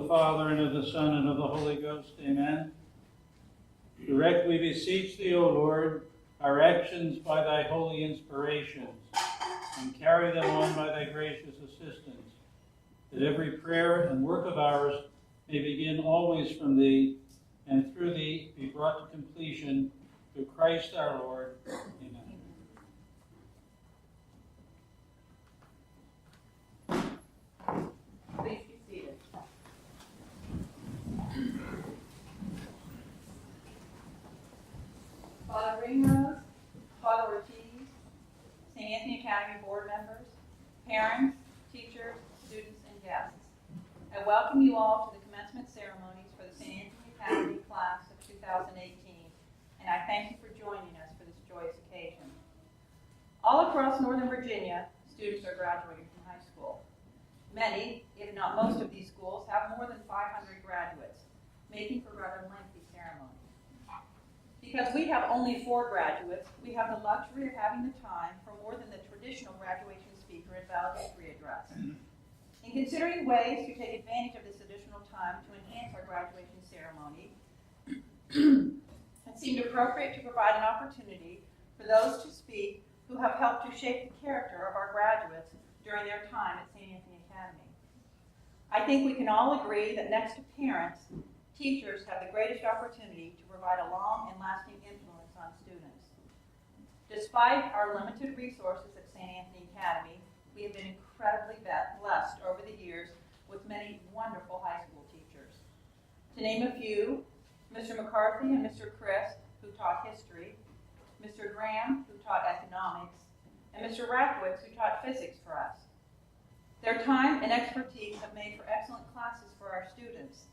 Father, and of the Son, and of the Holy Ghost. Amen. Direct, we beseech thee, O Lord, our actions by thy holy inspirations, and carry them on by thy gracious assistance, that every prayer and work of ours may begin always from thee, and through thee be brought to completion, through Christ our Lord. Amen. Please be seated. Father Ringrose, Father Ortiz, St. Anthony Academy board members, parents, teachers, students, and guests, I welcome you all to the commencement ceremonies for the St. Anthony Academy class of 2018, and I thank you for joining us for this joyous occasion. All across Northern Virginia, students are graduating from high school. Many, if not most of these schools, have more than 500 graduates, making for rather lengthy ceremonies. Because we have only 4 graduates, we have the luxury of having the time for more than the traditional graduation speaker and valedictory address. In considering ways to take advantage of this additional time to enhance our graduation ceremony, it seemed appropriate to provide an opportunity for those to speak who have helped to shape the character of our graduates during their time at St. Anthony Academy. I think we can all agree that next to parents, teachers have the greatest opportunity to provide a long and lasting influence on students. Despite our limited resources at St. Anthony Academy, we have been incredibly blessed over the years with many wonderful high school teachers. To name a few, Mr. McCarthy and Mr. Christ, who taught history, Mr. Graham, who taught economics, and Mr. Rackowitz, who taught physics for us. Their time and expertise have made for excellent classes for our students,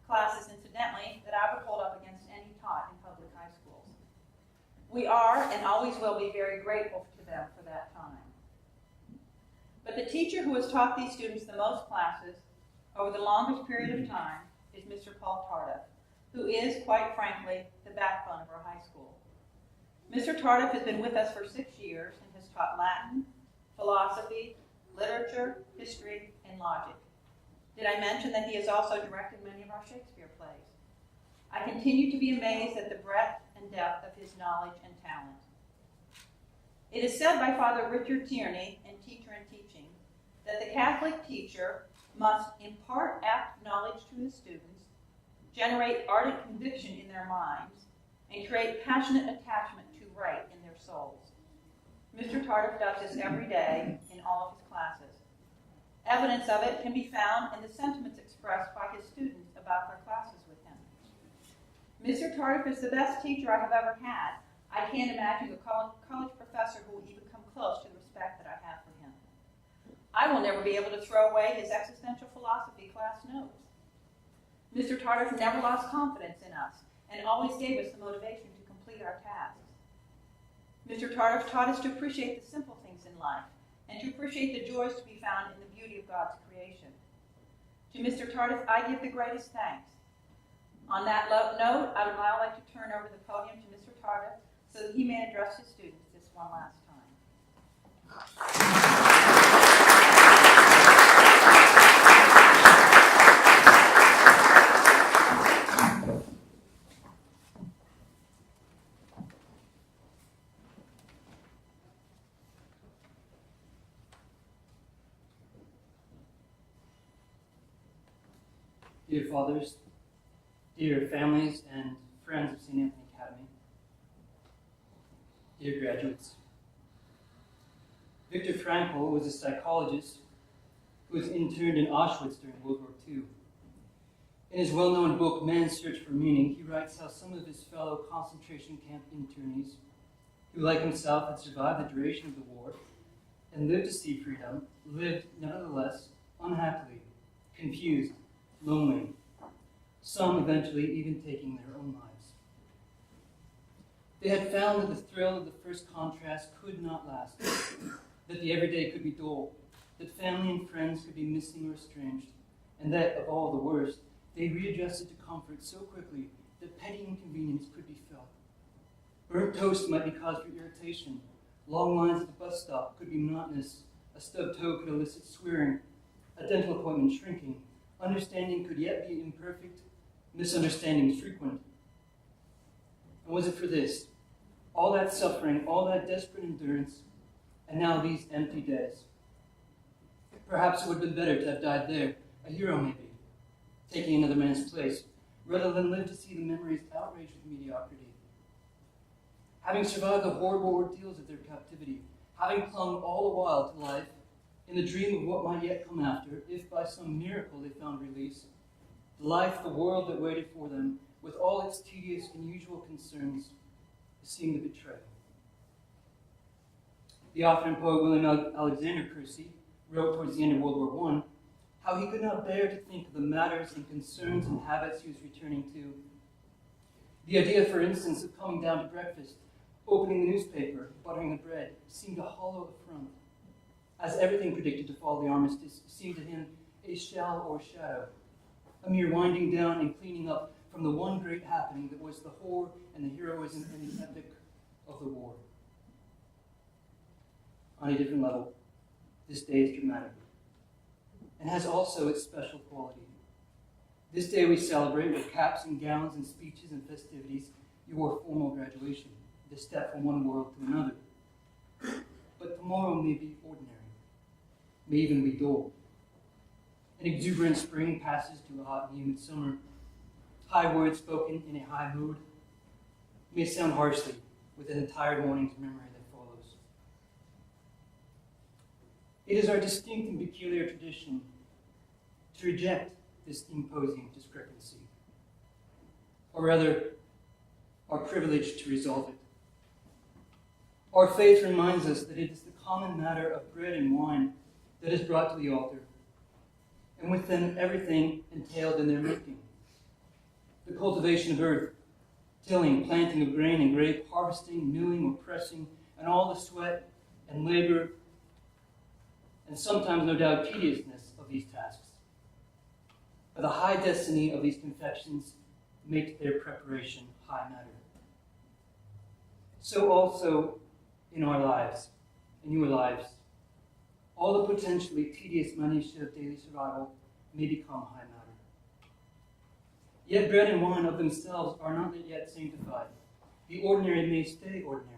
classes, incidentally, that I would hold up against any taught in public high schools. We are and always will be very grateful to them for that time. But the teacher who has taught these students the most classes over the longest period of time is Mr. Paul Tardif, who is, quite frankly, the backbone of our high school. Mr. Tardif has been with us for 6 years and has taught Latin, philosophy, literature, history, and logic. Did I mention that he has also directed many of our Shakespeare plays? I continue to be amazed at the breadth and depth of his knowledge and talent. It is said by Father Richard Tierney in Teacher and Teaching that the Catholic teacher must impart apt knowledge to his students, generate ardent conviction in their minds, and create passionate attachment to right in their souls. Mr. Tardif does this every day in all of his classes. Evidence of it can be found in the sentiments expressed by his students about their classes with him. Mr. Tardif is the best teacher I have ever had. I can't imagine a college professor who will even come close to the respect that I have for him. I will never be able to throw away his existential philosophy class notes. Mr. Tardif never lost confidence in us and always gave us the motivation to complete our tasks. Mr. Tardif taught us to appreciate the simple things in life and to appreciate the joys to be found in the beauty of God's creation. To Mr. Tardif, I give the greatest thanks. On that note, I would now like to turn over the podium to Mr. Tardif so that he may address his students this one last time. Dear fathers, dear families and friends of St. Anthony Academy, dear graduates, Viktor Frankl was a psychologist who was interned in Auschwitz during World War II. In his well-known book, Man's Search for Meaning, he writes how some of his fellow concentration camp internees, who like himself had survived the duration of the war and lived to see freedom, lived nevertheless unhappily, confused, lonely, some eventually even taking their own lives. They had found that the thrill of the first contrast could not last, that the everyday could be dull, that family and friends could be missing or estranged, and that, of all the worst, they readjusted to comfort so quickly that petty inconvenience could be felt. Burnt toast might be cause for irritation, long lines at the bus stop could be monotonous, a stubbed toe could elicit swearing, a dental appointment shrinking, Understanding could yet be imperfect, misunderstanding frequent. And was it for this? All that suffering, all that desperate endurance, and now these empty days. Perhaps it would have been better to have died there, a hero maybe, taking another man's place, rather than live to see the memories outraged with mediocrity. Having survived the horrible ordeals of their captivity, having clung all the while to life, in the dream of what might yet come after, if by some miracle they found release, the life, the world that waited for them, with all its tedious and usual concerns, seemed to betray. The author and poet William Alexander Percy wrote towards the end of World War I how he could not bear to think of the matters and concerns and habits he was returning to. The idea, for instance, of coming down to breakfast, opening the newspaper, buttering the bread, seemed a hollow affront, as everything predicted to follow the armistice seemed to him a shell or shadow, a mere winding down and cleaning up from the one great happening that was the horror and the heroism and the epic of the war. On a different level, this day is dramatic, and has also its special quality. This day we celebrate with caps and gowns and speeches and festivities your formal graduation, the step from one world to another. But tomorrow may be ordinary, may even be dull. An exuberant spring passes to a hot and humid summer. High words spoken in a high mood may sound harshly with an entire morning's memory that follows. It is our distinct and peculiar tradition to reject this imposing discrepancy, or rather, our privilege to resolve it. Our faith reminds us that it is the common matter of bread and wine that is brought to the altar, and with them everything entailed in their making. The cultivation of earth, tilling, planting of grain and grape, harvesting, milling or pressing, and all the sweat and labor, and sometimes no doubt tediousness of these tasks. But the high destiny of these confections make their preparation high matter. So also in our lives, in your lives, all the potentially tedious minutiae of daily survival may become high matter. Yet bread and wine of themselves are not yet sanctified. The ordinary may stay ordinary.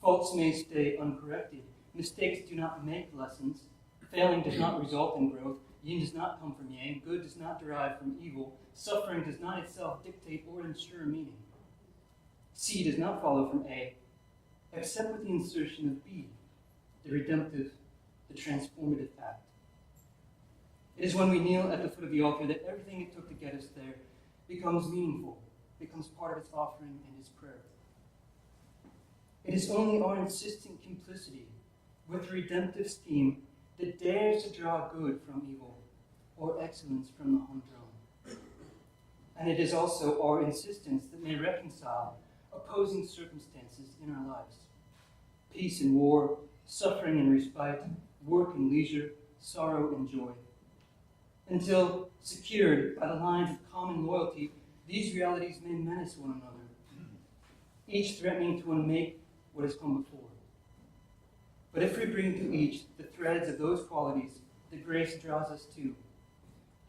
Faults may stay uncorrected. Mistakes do not make lessons. Failing does not result in growth. Yin does not come from yang. Good does not derive from evil. Suffering does not itself dictate or ensure meaning. C does not follow from A, except with the insertion of B, the redemptive, the transformative act. It is when we kneel at the foot of the altar that everything it took to get us there becomes meaningful, becomes part of its offering and its prayer. It is only our insistent complicity with the redemptive scheme that dares to draw good from evil or excellence from the humdrum. And it is also our insistence that may reconcile opposing circumstances in our lives. Peace and war, suffering and respite, work and leisure, sorrow and joy. Until, secured by the lines of common loyalty, these realities may menace one another, each threatening to unmake what has come before. But if we bring to each the threads of those qualities that grace draws us to,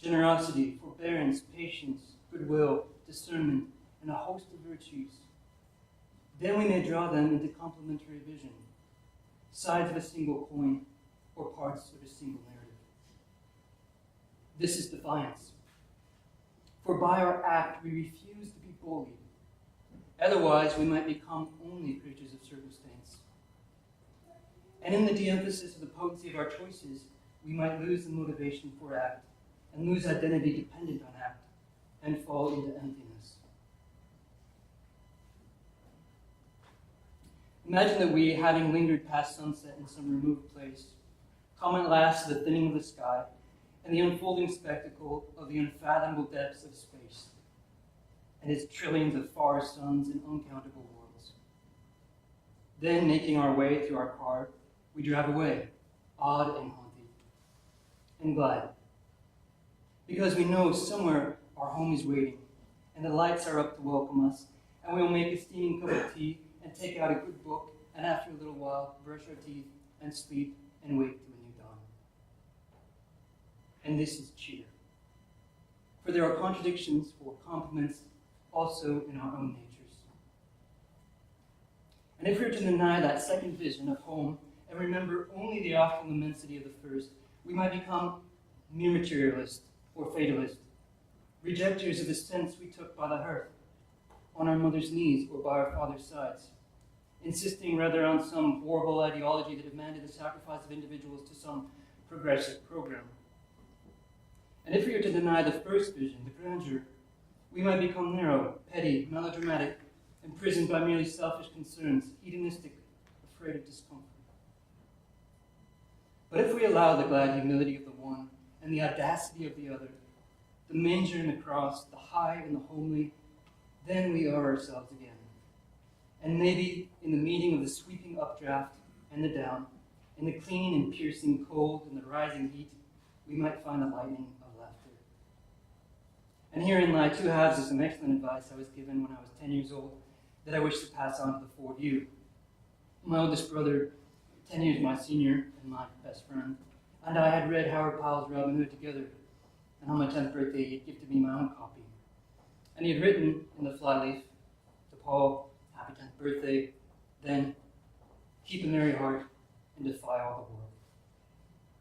generosity, forbearance, patience, goodwill, discernment, and a host of virtues, then we may draw them into complementary vision, sides of a single coin or parts of a single narrative. This is defiance. For by our act we refuse to be bullied. Otherwise we might become only creatures of circumstance. And in the de-emphasis of the potency of our choices, we might lose the motivation for act, and lose identity dependent on act, and fall into emptiness. Imagine that we, having lingered past sunset in some removed place, come at last to the thinning of the sky and the unfolding spectacle of the unfathomable depths of space and its trillions of far suns and uncountable worlds. Then, making our way to our car, we drive away, awed and haunted, and glad, because we know somewhere our home is waiting, and the lights are up to welcome us, and we will make a steaming cup of tea and take out a good book, and after a little while, brush our teeth and sleep and wake to a new dawn. And this is cheer. for there are contradictions or complements also in our own natures. And if we are to deny that second vision of home and remember only the awful immensity of the first, we might become mere materialists or fatalists, rejectors of the sense we took by the hearth, on our mother's knees or by our father's sides, insisting rather on some horrible ideology that demanded the sacrifice of individuals to some progressive program. And if we are to deny the first vision, the grandeur, we might become narrow, petty, melodramatic, imprisoned by merely selfish concerns, hedonistic, afraid of discomfort. But if we allow the glad humility of the one and the audacity of the other, the manger and the cross, the high and the homely, then we are ourselves again. And maybe in the meeting of the sweeping updraft and the down, in the clean and piercing cold and the rising heat, we might find the lightning of laughter. And herein lie two halves of some excellent advice I was given when I was 10 years old that I wish to pass on to the four of you. My oldest brother, 10 years my senior and my best friend, and I had read Howard Powell's Robin Hood together, and on my 10th birthday he had gifted me my own copy. And he had written in the flyleaf to Paul, "Happy 10th birthday, then keep a merry heart and defy all the world.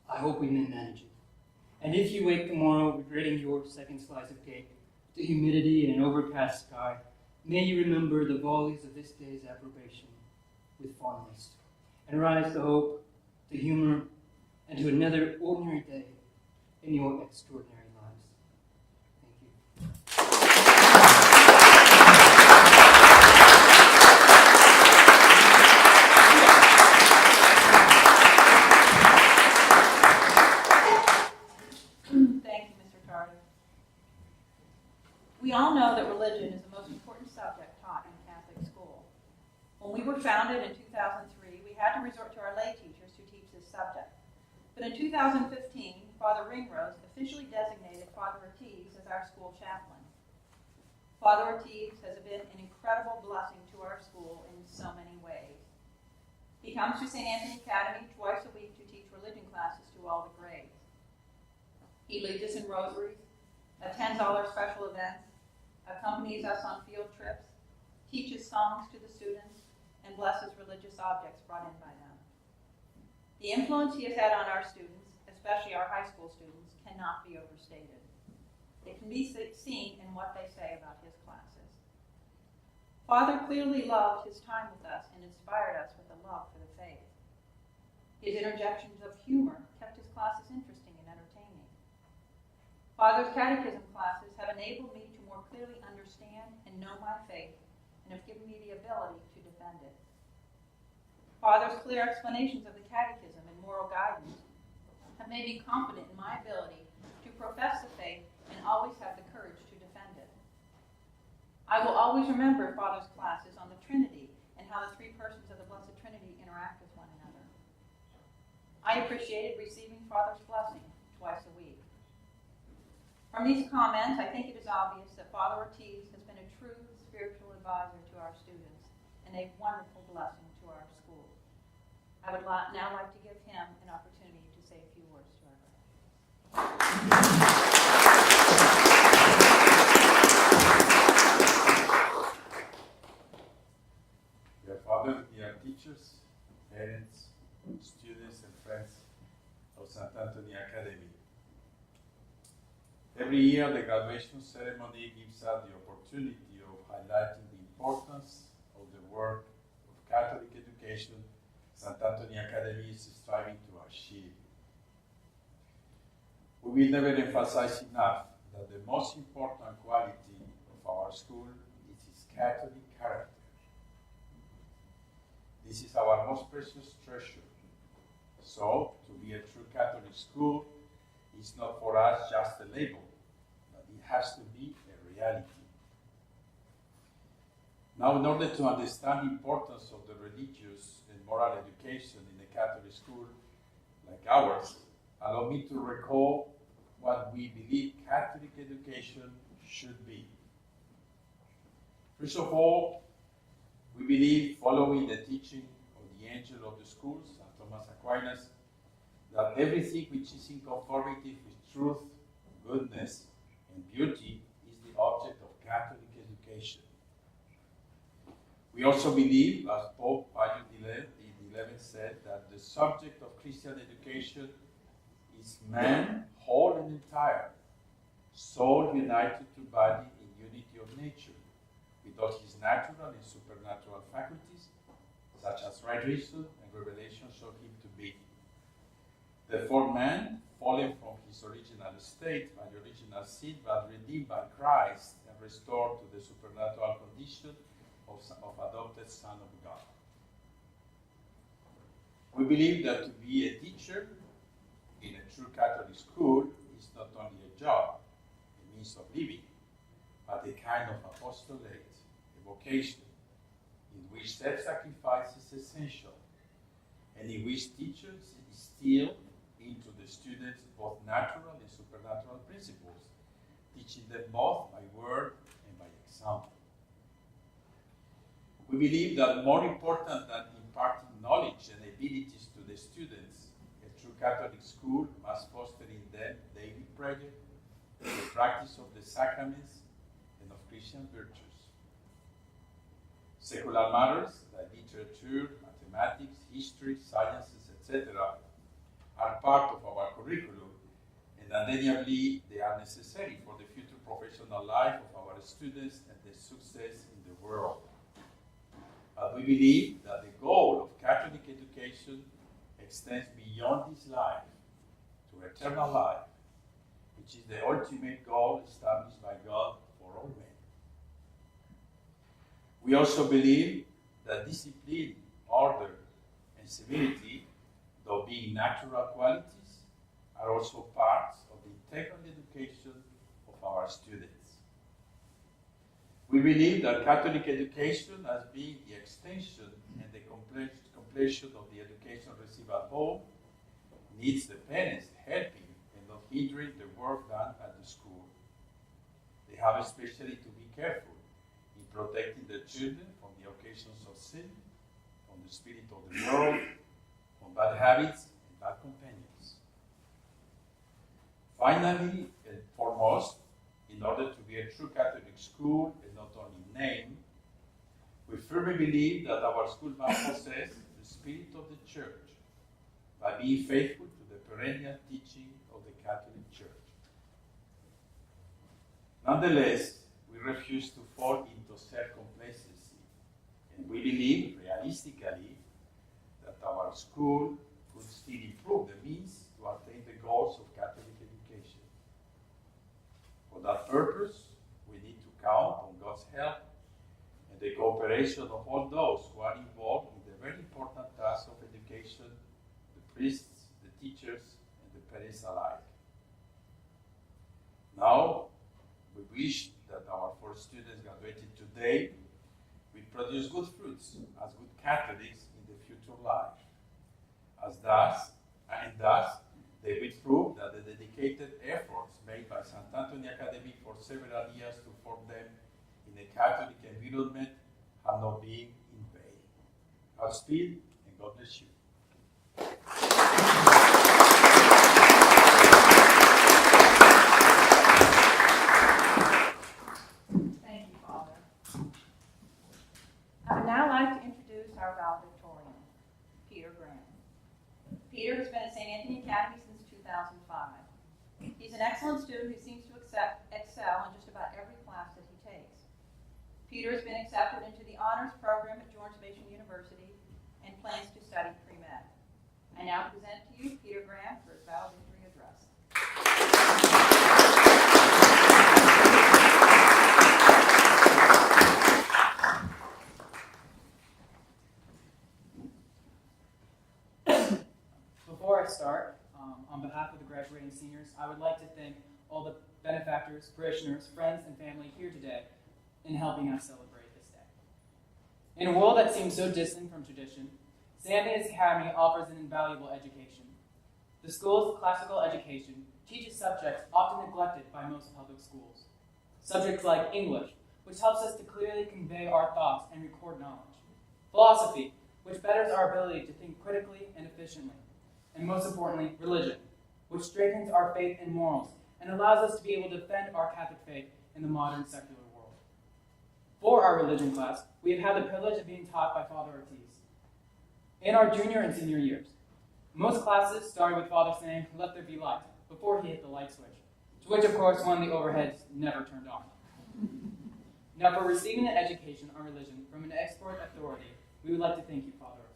I hope we may manage it. And if you wake tomorrow regretting your second slice of cake, the humidity and an overcast sky, may you remember the volleys of this day's approbation with fondness, and rise to hope, to humor, and to another ordinary day in your extraordinary lives." Thank you. Thank you, Mr. Carter. We all know that religion is the most important subject taught in a Catholic school. When we were founded in 2003, we had to resort to our lay teachers to teach this subject. But in 2015, Father Ringrose officially designated Father Ortiz as our school chaplain. Father Ortiz has been an incredible blessing to our school in so many ways. He comes to St. Anthony Academy twice a week to teach religion classes to all the grades. He leads us in rosaries, attends all our special events, accompanies us on field trips, teaches songs to the students, and blesses religious objects brought in by them. The influence he has had on our students, especially our high school students, cannot be overstated. It can be seen in what they say about his classes. Father clearly loved his time with us and inspired us with a love for the faith. His interjections of humor kept his classes interesting and entertaining. Father's catechism classes have enabled me to more clearly understand and know my faith and have given me the ability to defend it. Father's clear explanations of the catechism and moral guidance have made me confident in my ability to profess the faith and always have the courage to defend it. I will always remember Father's classes on the Trinity and how the three persons of the Blessed Trinity interact with one another. I appreciated receiving Father's blessing twice a week. From these comments, I think it is obvious that Father Ortiz has been a true spiritual advisor to our students and a wonderful blessing to our school. I would now like to give him an opportunity to say a few words to our group. Dear Father, dear teachers, parents, students, and friends of St. Anthony Academy. Every year, the graduation ceremony gives us the opportunity of highlighting the importance of the work of Catholic education St. Anthony Academy is striving to achieve. We will never emphasize enough that the most important quality of our school is its Catholic character. This is our most precious treasure. So, to be a true Catholic school is not for us just a label, but it has to be a reality. Now, in order to understand the importance of the religious and moral education in a Catholic school like ours, allow me to recall what we believe Catholic education should be. First of all, we believe, following the teaching of the angel of the schools, St. Thomas Aquinas, that everything which is in conformity with truth, goodness, and beauty is the object of Catholic education. We also believe, as Pope Pius XI said, that the subject of Christian education is man whole and entire, soul united to body in unity of nature, with all his natural and supernatural faculties, such as right reason and revelation show him to be. Therefore, man, fallen from his original state by original sin, but redeemed by Christ and restored to the supernatural condition of adopted Son of God. We believe that to be a teacher in a true Catholic school is not only a job, a means of living, but a kind of apostolate, a vocation, in which self-sacrifice is essential, and in which teachers instill into the students both natural and supernatural principles, teaching them both by word and by example. We believe that more important than imparting knowledge and abilities to the students, a true Catholic school must foster in them daily prayer, the practice of the sacraments, and of Christian virtues. Secular matters like literature, mathematics, history, sciences, etc. are part of our curriculum, and undeniably they are necessary for the future professional life of our students and their success in the world. But we believe that the goal of Catholic education extends beyond this life to eternal life, which is the ultimate goal established by God for all men. We also believe that discipline, order, and civility, though being natural qualities, are also parts of the integral education of our students. We believe that Catholic education, as being the extension and the completion of the education received at home, needs the parents helping and not hindering the work done at the school. They have especially to be careful in protecting their children from the occasions of sin, from the spirit of the world, from bad habits and bad companions. Finally and foremost, in order to be a true Catholic school, and not only name, we firmly believe that our school must possess the spirit of the Church by being faithful to the perennial teaching of the Catholic Church. Nonetheless, we refuse to fall into self-complacency, and we believe realistically that our school could still improve the means to attain the goals of Catholic education. For that purpose, we need to count on God's help and the cooperation of all those who are involved in the very important task of education, the priests, the teachers, and the parents alike. Now, we wish that our 4 students graduated today will produce good fruits as good Catholics in the future life. Thus, they will prove that the dedicated efforts made by St. Anthony Academy for several years to form them in a Catholic environment have not been in vain. Godspeed and God bless you. Thank you, Father. I would now like to introduce our valedictorian, Peter Graham. Peter has been at St. Anthony Academy since 2005. He's an excellent student who seems to excel in just about every class that he takes. Peter has been accepted into the honors program at George Mason University and plans to study pre-med. I now present to you Peter Graham for his valedictory address. Before I start, on behalf of the graduating seniors, I would like to thank all the benefactors, parishioners, friends, and family here today in helping us celebrate this day. In a world that seems so distant from tradition, St. Anthony's Academy offers an invaluable education. The school's classical education teaches subjects often neglected by most public schools. Subjects like English, which helps us to clearly convey our thoughts and record knowledge. Philosophy, which betters our ability to think critically and efficiently. And most importantly, religion, which strengthens our faith and morals and allows us to be able to defend our Catholic faith in the modern secular world. For our religion class, we have had the privilege of being taught by Father Ortiz. In our junior and senior years, most classes started with Father saying, "Let there be light," before he hit the light switch, to which, of course, one of the overheads never turned on. Now, for receiving an education on religion from an expert authority, we would like to thank you, Father Ortiz.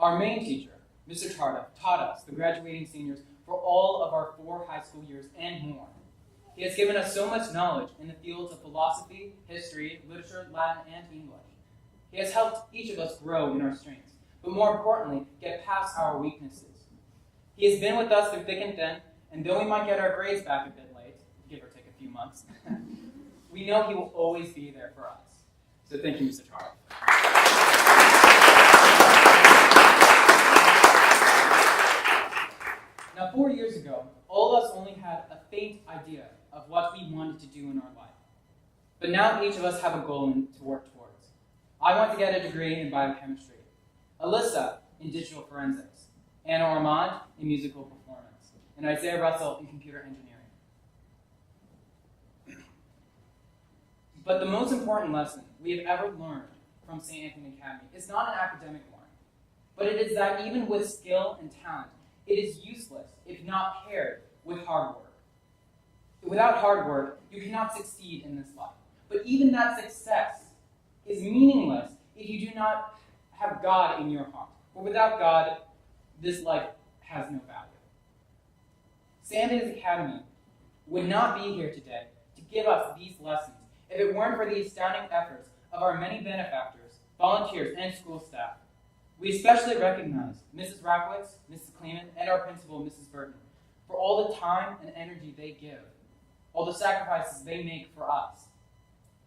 Our main teacher, Mr. Tarda, taught us, the graduating seniors, for all of our 4 high school years and more. He has given us so much knowledge in the fields of philosophy, history, literature, Latin, and English. He has helped each of us grow in our strengths, but more importantly, get past our weaknesses. He has been with us through thick and thin, and though we might get our grades back a bit late, give or take a few months, we know he will always be there for us. So thank you, Mr. Tarda. Now, 4 years ago, all of us only had a faint idea of what we wanted to do in our life. But now each of us have a goal to work towards. I want to get a degree in biochemistry, Alyssa in digital forensics, Anna Ormond in musical performance, and Isaiah Russell in computer engineering. But the most important lesson we have ever learned from St. Anthony Academy is not an academic one, but it is that even with skill and talent, it is useless if not paired with hard work. Without hard work, you cannot succeed in this life. But even that success is meaningless if you do not have God in your heart. For without God, this life has no value. St. Anthony's Academy would not be here today to give us these lessons if it weren't for the astounding efforts of our many benefactors, volunteers, and school staff. We especially recognize Mrs. Rakowitz, Mrs. Kleeman, and our principal, Mrs. Burton, for all the time and energy they give, all the sacrifices they make for us.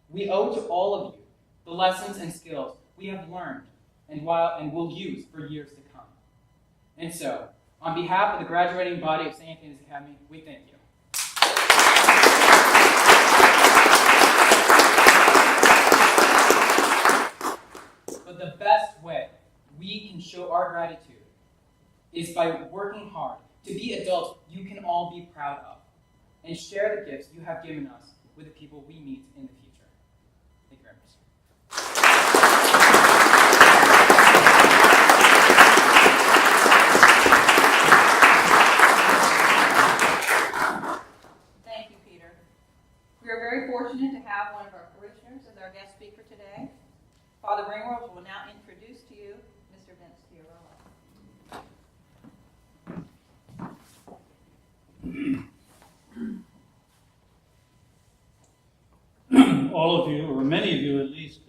We owe to all of you the lessons and skills we have learned and will use for years to come. And so, on behalf of the graduating body of St. Anthony's Academy, we thank you. But the best way we can show our gratitude is by working hard to be adults you can all be proud of and share the gifts you have given us with the people we meet in the future. Thank you very much. Thank you, Peter. We are very fortunate to have one of our parishioners as our guest speaker today. Father Ringworld will now introduce to you Mr. Vince Fiorillo. All of you, or many of you at least,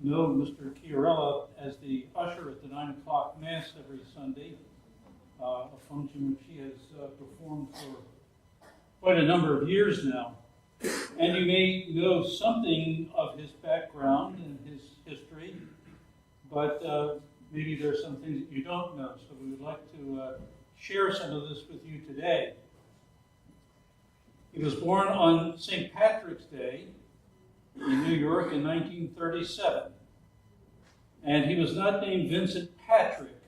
know Mr. Chiarella as the usher at the 9 o'clock Mass every Sunday, a function which he has performed for quite a number of years now. And you may know something of his background and his history, but maybe there are some things that you don't know, so we would like to share some of this with you today. He was born on St. Patrick's Day in New York in 1937. And he was not named Vincent Patrick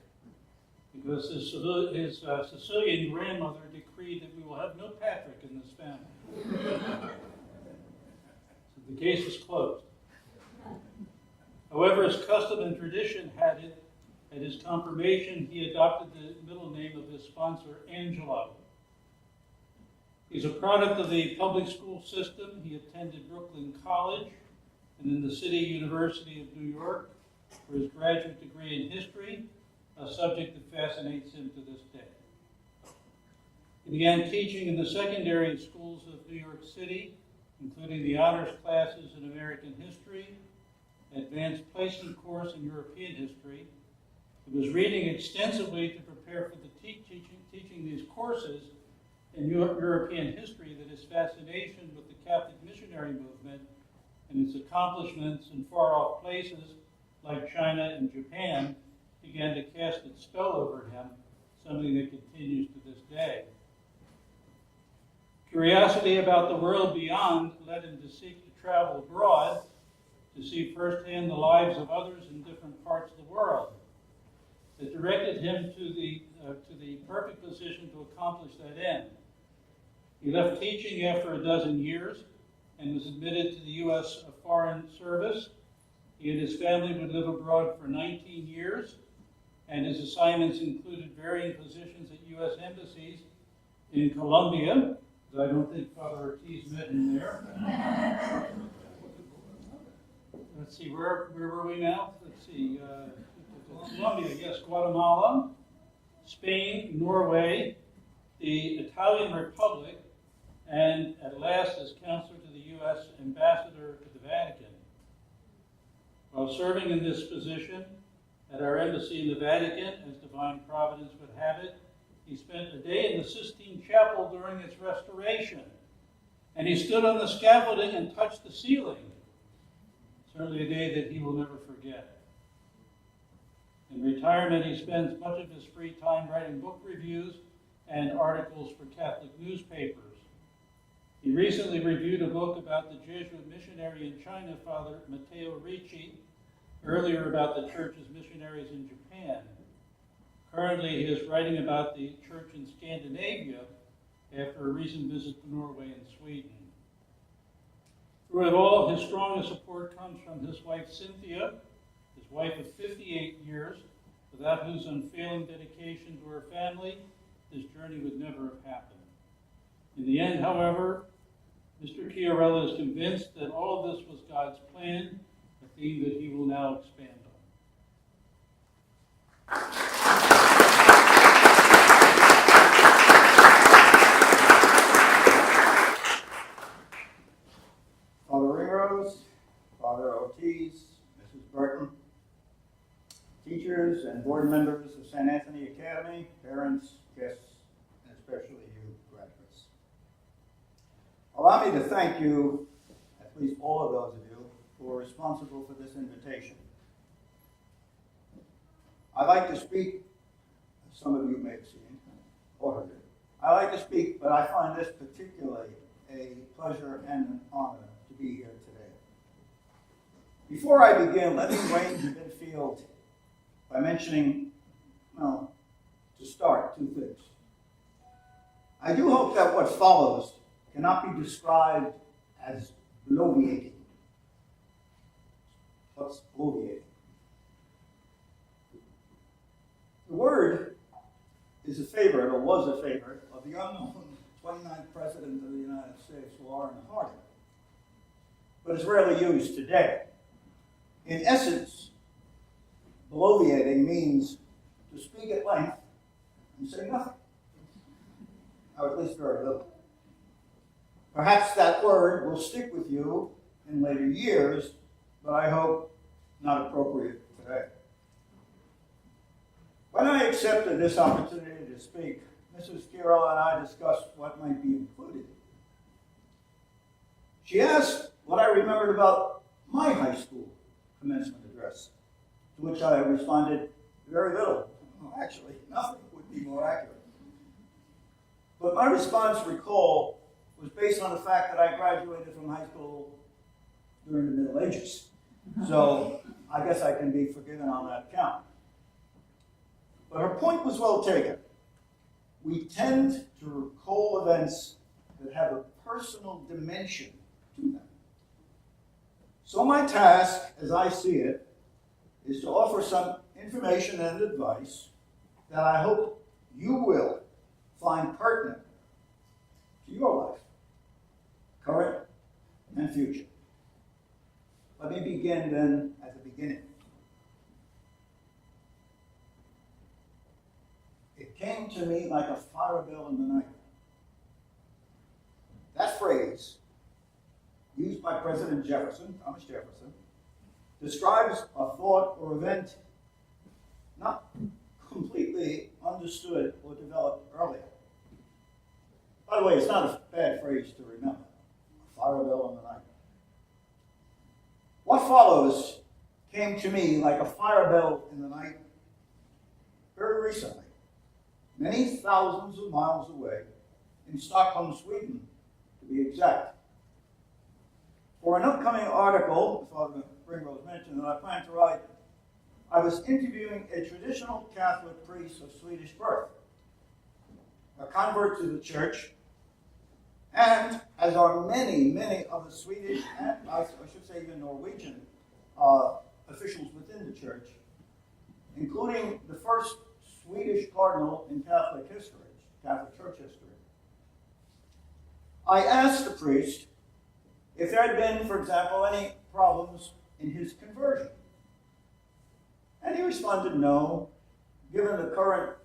because his Sicilian grandmother decreed that we will have no Patrick in this family. So the case was closed. However, as custom and tradition had it, at his confirmation, he adopted the middle name of his sponsor, Angelo. He's a product of the public school system. He attended Brooklyn College and then the City University of New York for his graduate degree in history, a subject that fascinates him to this day. He began teaching in the secondary schools of New York City, including the honors classes in American history, advanced placement course in European history. He was reading extensively to prepare for the teaching these courses in European history that his fascination with the Catholic missionary movement and its accomplishments in far-off places like China and Japan began to cast its spell over him, something that continues to this day. Curiosity about the world beyond led him to seek to travel abroad, to see firsthand the lives of others in different parts of the world. It directed him to the perfect position to accomplish that end. He left teaching after a dozen years and was admitted to the U.S. Foreign Service. He and his family would live abroad for 19 years, and his assignments included varying positions at U.S. embassies in Colombia. I don't think Father Ortiz met him there. Let's see, where were we now? Let's see, Colombia, yes, Guatemala, Spain, Norway, the Italian Republic, and at last as counselor to the U.S. Ambassador to the Vatican. While serving in this position at our embassy in the Vatican, as divine providence would have it, he spent a day in the Sistine Chapel during its restoration, and he stood on the scaffolding and touched the ceiling. Certainly a day that he will never forget. In retirement, he spends much of his free time writing book reviews and articles for Catholic newspapers. He recently reviewed a book about the Jesuit missionary in China, Father Matteo Ricci, earlier about the church's missionaries in Japan. Currently, he is writing about the church in Scandinavia after a recent visit to Norway and Sweden. Through it all, his strongest support comes from his wife, Cynthia, his wife of 58 years, without whose unfailing dedication to her family, this journey would never have happened. In the end, however, Mr. Chiarella is convinced that all of this was God's plan, a theme that he will now expand on. Father Ringrose, Father Ortiz, Mrs. Burton, teachers and board members of St. Anthony Academy, parents, guests, and especially you graduates. Allow me to thank you, at least all of those of you, who are responsible for this invitation. I'd like to speak, as some of you may have seen or heard it. I like to speak, but I find this particularly a pleasure and an honor to be here today. Before I begin, let me range the midfield by mentioning, well, to start, two things. I do hope that what follows cannot be described as bloviating. What's bloviating? The word is a favorite, or was a favorite, of the unknown 29th President of the United States, Warren Harding, but is rarely used today. In essence, bloviating means to speak at length and say nothing, or at least very little. Perhaps that word will stick with you in later years, but I hope not appropriate today. When I accepted this opportunity to speak, Mrs. Chiarella and I discussed what might be included. She asked what I remembered about my high school commencement address, to which I responded, very little. Well, actually, nothing would be more accurate. But my response, recall, was based on the fact that I graduated from high school during the Middle Ages. So I guess I can be forgiven on that count. But her point was well taken. We tend to recall events that have a personal dimension to them. So my task, as I see it, is to offer some information and advice that I hope you will find pertinent to your life, current and future. Let me begin then at the beginning. It came to me like a fire bell in the night. That phrase, used by President Jefferson, Thomas Jefferson, describes a thought or event not completely understood or developed earlier. By the way, it's not a bad phrase to remember. A fire bell in the night. What follows came to me like a fire bell in the night very recently, many thousands of miles away, in Stockholm, Sweden, to be exact. For an upcoming article, Father Ringrose mentioned, that I plan to write, I was interviewing a traditional Catholic priest of Swedish birth, a convert to the church, and as are many, many of the Swedish, and I should say even Norwegian, officials within the church, including the first Swedish cardinal in Catholic history, Catholic Church history. I asked the priest if there had been, for example, any problems in his conversion. And he responded no, given the current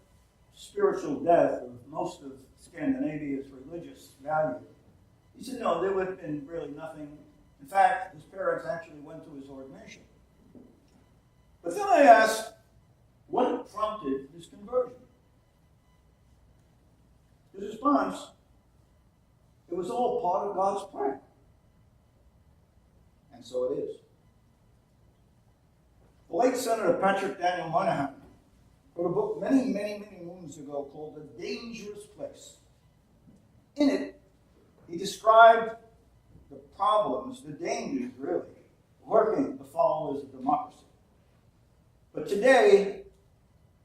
spiritual death of most of Scandinavia's religious value. He said no, there would have been really nothing. In fact, his parents actually went to his ordination. But then I asked, what prompted his conversion? His response, it was all part of God's plan. And so it is. The late Senator Patrick Daniel Moynihan wrote a book many, many, many moons ago called The Dangerous Place. In it, he described the problems, the dangers really, lurking the followers of democracy. But today,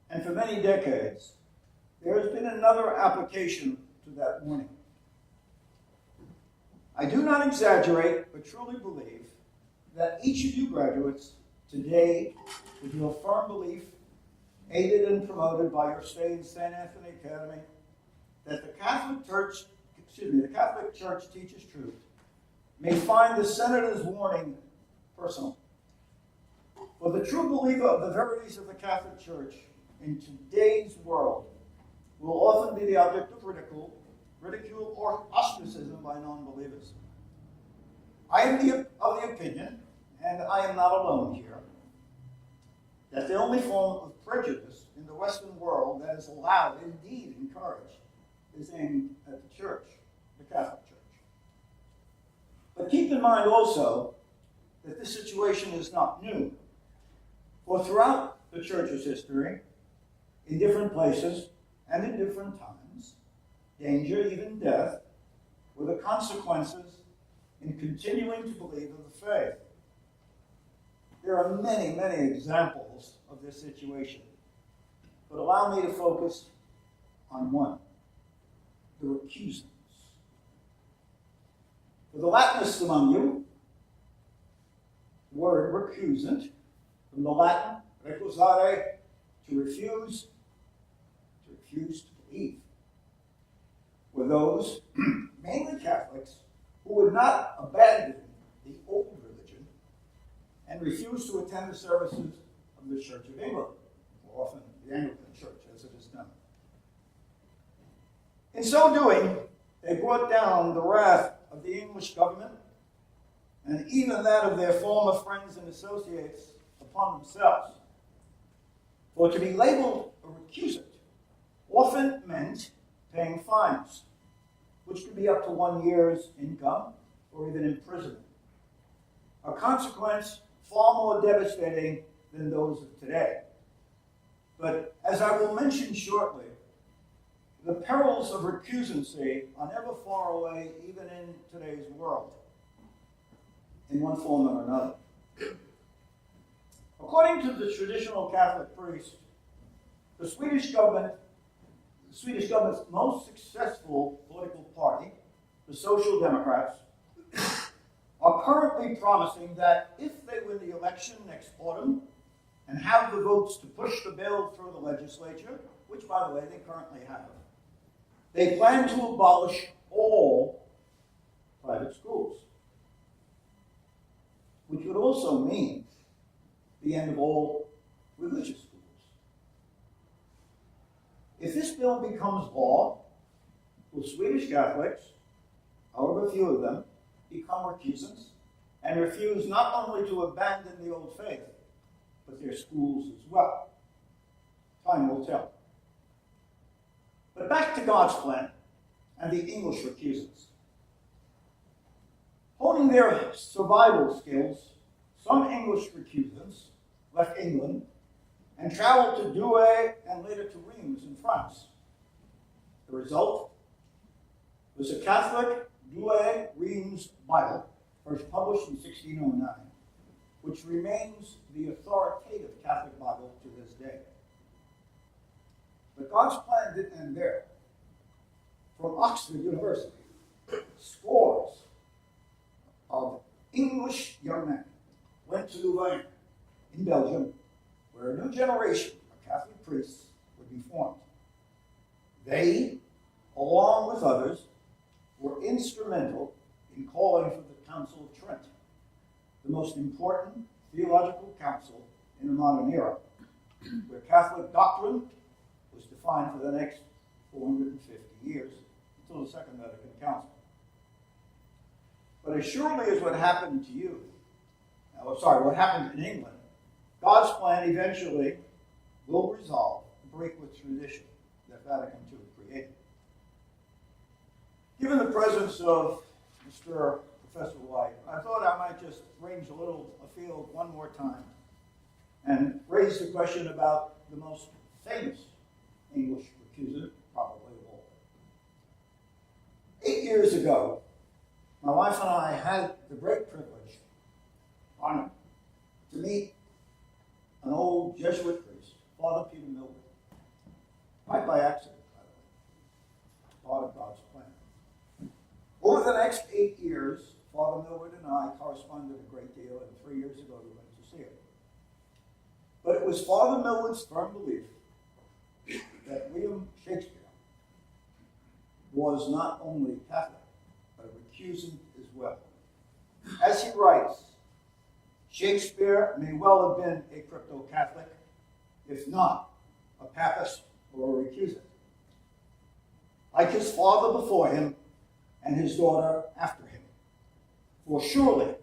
and for many decades, there has been another application to that warning. I do not exaggerate, but truly believe that each of you graduates today, with your firm belief, aided and promoted by your stay in St. Anthony Academy, that the Catholic Church teaches truth, may find the Senator's warning personal. For the true believer of the verities of the Catholic Church in today's world will often be the object of ridicule or ostracism by non-believers. I am of the opinion, and I am not alone here, that the only form of prejudice in the Western world that is allowed, indeed encouraged, is aimed at the Church, the Catholic Church. But keep in mind also that this situation is not new. For throughout the Church's history, in different places and in different times, danger, even death, were the consequences in continuing to believe in the faith. There are many, many examples of this situation, but allow me to focus on one, the recusants. For the Latinists among you, the word recusant, from the Latin recusare, to refuse to believe, were those, mainly Catholics, who would not abandon the old religion and refuse to attend the services of the Church of England, or often the Anglican Church, as it is known. In so doing, they brought down the wrath of the English government and even that of their former friends and associates upon themselves. For to be labeled a recusant often meant paying fines, which could be up to 1 year's income or even imprisonment. A consequence far more devastating than those of today. But as I will mention shortly, the perils of recusancy are never far away, even in today's world, in one form or another. According to the traditional Catholic priest, the Swedish government's most successful political party, the Social Democrats, are currently promising that if they win the election next autumn and have the votes to push the bill through the legislature, which, by the way, they currently have, they plan to abolish all private schools, which would also mean the end of all religious schools. If this bill becomes law, will Swedish Catholics, however few of them, become recusants and refuse not only to abandon the old faith, but their schools as well? Time will tell. But back to God's plan and the English recusants. Honing their survival skills, some English recusants left England and traveled to Douai and later to Reims in France. The result was a Catholic Douai-Reims Bible first published in 1609, which remains the authoritative Catholic Bible to this day. But God's plan didn't end there. From Oxford University, scores of English young men went to Louvain in Belgium, where a new generation of Catholic priests would be formed. They, along with others, were instrumental in calling for the Council of Trent, the most important theological council in the modern era, where Catholic doctrine was defined for the next 450 years until the Second Vatican Council. But as surely as what happened to you, what happened in England, God's plan eventually will resolve the break with tradition that Vatican II created. Given the presence of Mr. Professor White, I thought I might just range a little afield one more time and raise the question about the most famous English recusant, probably of all. 8 years ago, my wife and I had the great privilege, honor, to meet an old Jesuit priest, Father Peter Millward. Quite by accident, by the way. Part of God's plan. Over the next 8 years, Father Millward and I corresponded a great deal, and 3 years ago we went to see him. But it was Father Millward's firm belief that William Shakespeare was not only Catholic, but a recusant as well. As he writes, Shakespeare may well have been a crypto-Catholic, if not a papist or a recusant. Like his father before him and his daughter after him. For surely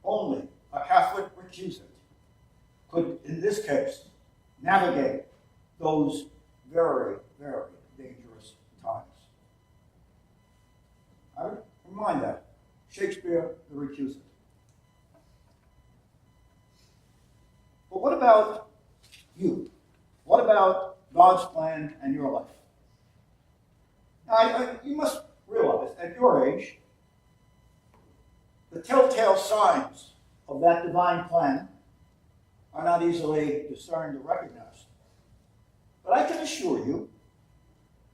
only a Catholic recusant could, in this case, navigate those very, very dangerous times. I would remind that. Shakespeare, the recusant. But what about you? What about God's plan and your life? Now, you must realize, at your age, the telltale signs of that divine plan are not easily discerned or recognized. But I can assure you,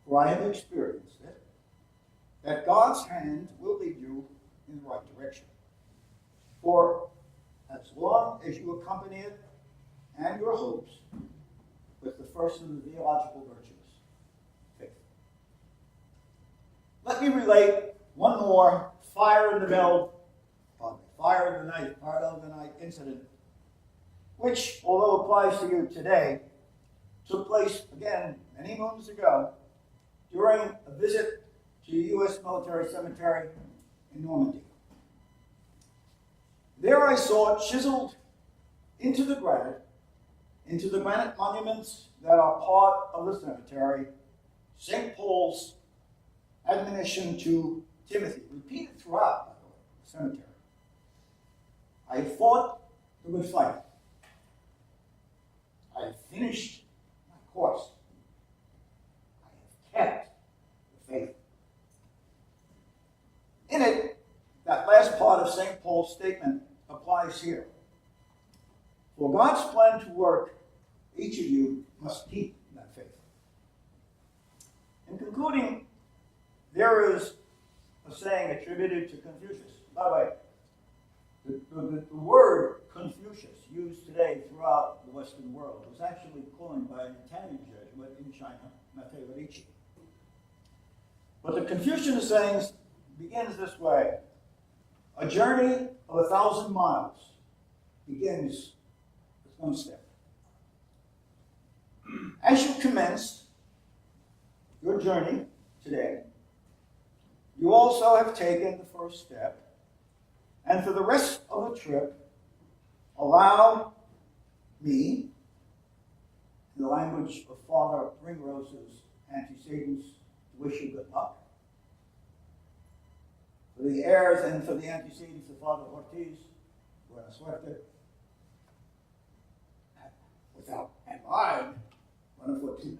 for I have experienced it, that God's hand will lead you in the right direction. For as long as you accompany it and your hopes with the first of the theological virtues, faith. Let me relate one more fire in the night, part of the night incident, which, although applies to you today, took place again many moons ago during a visit to a U.S. military cemetery in Normandy. There I saw chiseled into the granite monuments that are part of the cemetery, St. Paul's admonition to Timothy, repeated throughout, by the way, the cemetery. I have fought the good fight. I have finished my course. I have kept the faith. In it, that last part of St. Paul's statement applies here. For God's plan to work, each of you must keep that faith. In concluding, there is a saying attributed to Confucius. By the way, the word Confucius, used today throughout the Western world, was actually coined by an Italian Jesuit in China, Matteo Ricci. But the Confucian saying begins this way: a journey of 1,000 miles begins with one step. As you commence your journey today, you also have taken the first step, and for the rest of the trip, allow me, in the language of Father Ringrose's antecedents, to wish you good luck. For the heirs and for the antecedents of Father Ortiz, buena suerte. Without and mine, buena fortuna.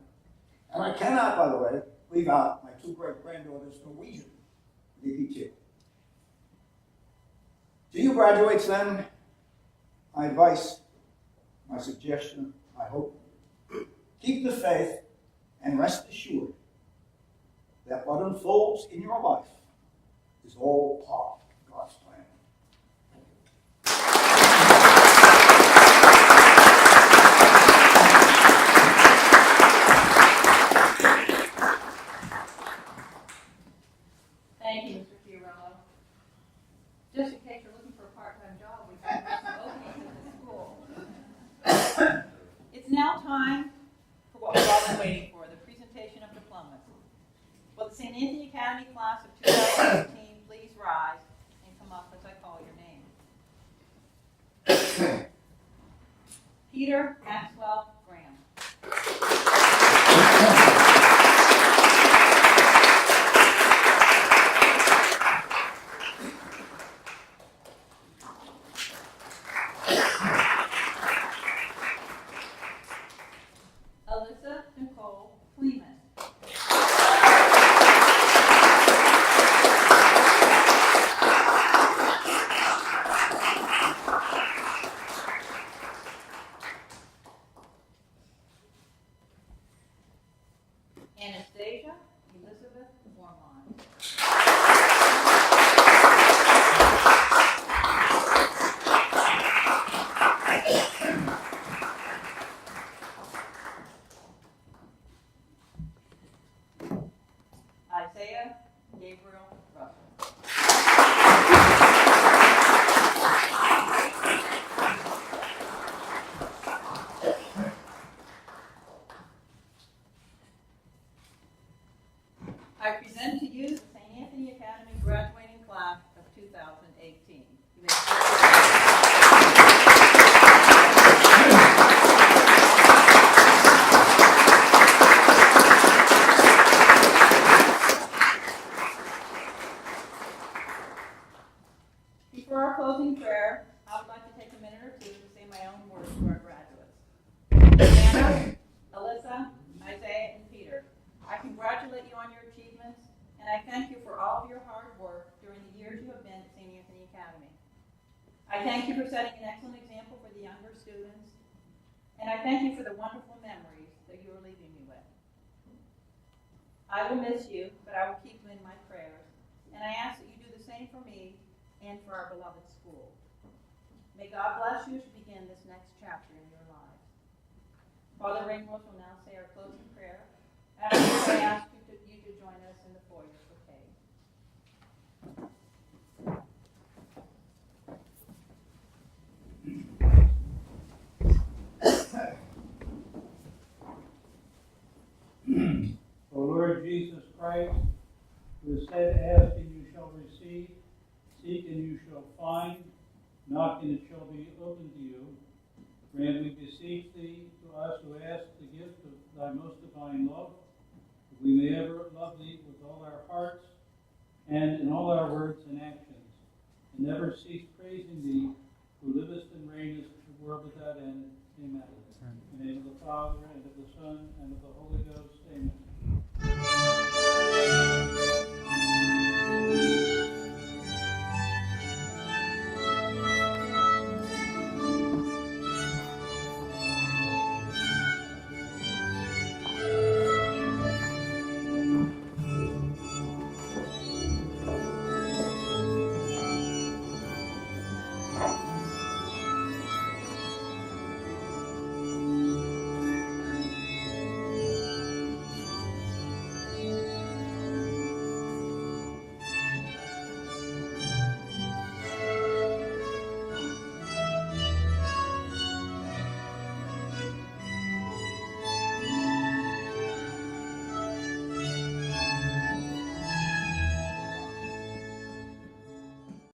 And I cannot, by the way, leave out my two great-granddaughters, Norwegian, Nikki too. To you graduates then, my advice, my suggestion, I hope, keep the faith and rest assured that what unfolds in your life is all part of God's plan. Thank you, Mr. Fiorello. Just in case you're looking for a part-time job, we have some openings at the school. It's now time for what we've all been waiting for, the presentation of diplomas. Will the St. Anthony Academy class of 2018 please rise and come up as I call your name? Peter Maxwell Graham. Alyssa Nicole Fleeman. Anastasia Elizabeth Mormont. Isaiah Gabriel Russell. I present to you the St. Anthony Academy graduating class of 2018. You may Before our closing prayer, I would like to take a minute or two to say my own words to our graduates. Anna, Alyssa, Isaiah, and Peter, I congratulate you on your achievements, and I thank you for all of your hard work during the years you have been at St. Anthony Academy. I thank you for setting an excellent example for the younger students, and I thank you for the wonderful memories that you are leaving me with. I will miss you, but I will keep you in my prayers, and I ask that you do the same for me and for our beloved school. May God bless you as you begin this next chapter in your lives. Father Ringwald will now say our closing prayer. After which I ask you to join us in the foyer for Kay. O Lord Jesus Christ, who has said, ask and you shall receive, seek and you shall find, knock and it shall be opened to you. Grant, we beseech thee, to us who ask the gift of thy most divine love, that we may ever love thee with all our hearts and in all our words and actions, and never cease praising thee, who livest and reignest in the world without end. Amen. In the name of the Father, and of the Son, and of the Holy Ghost. Amen.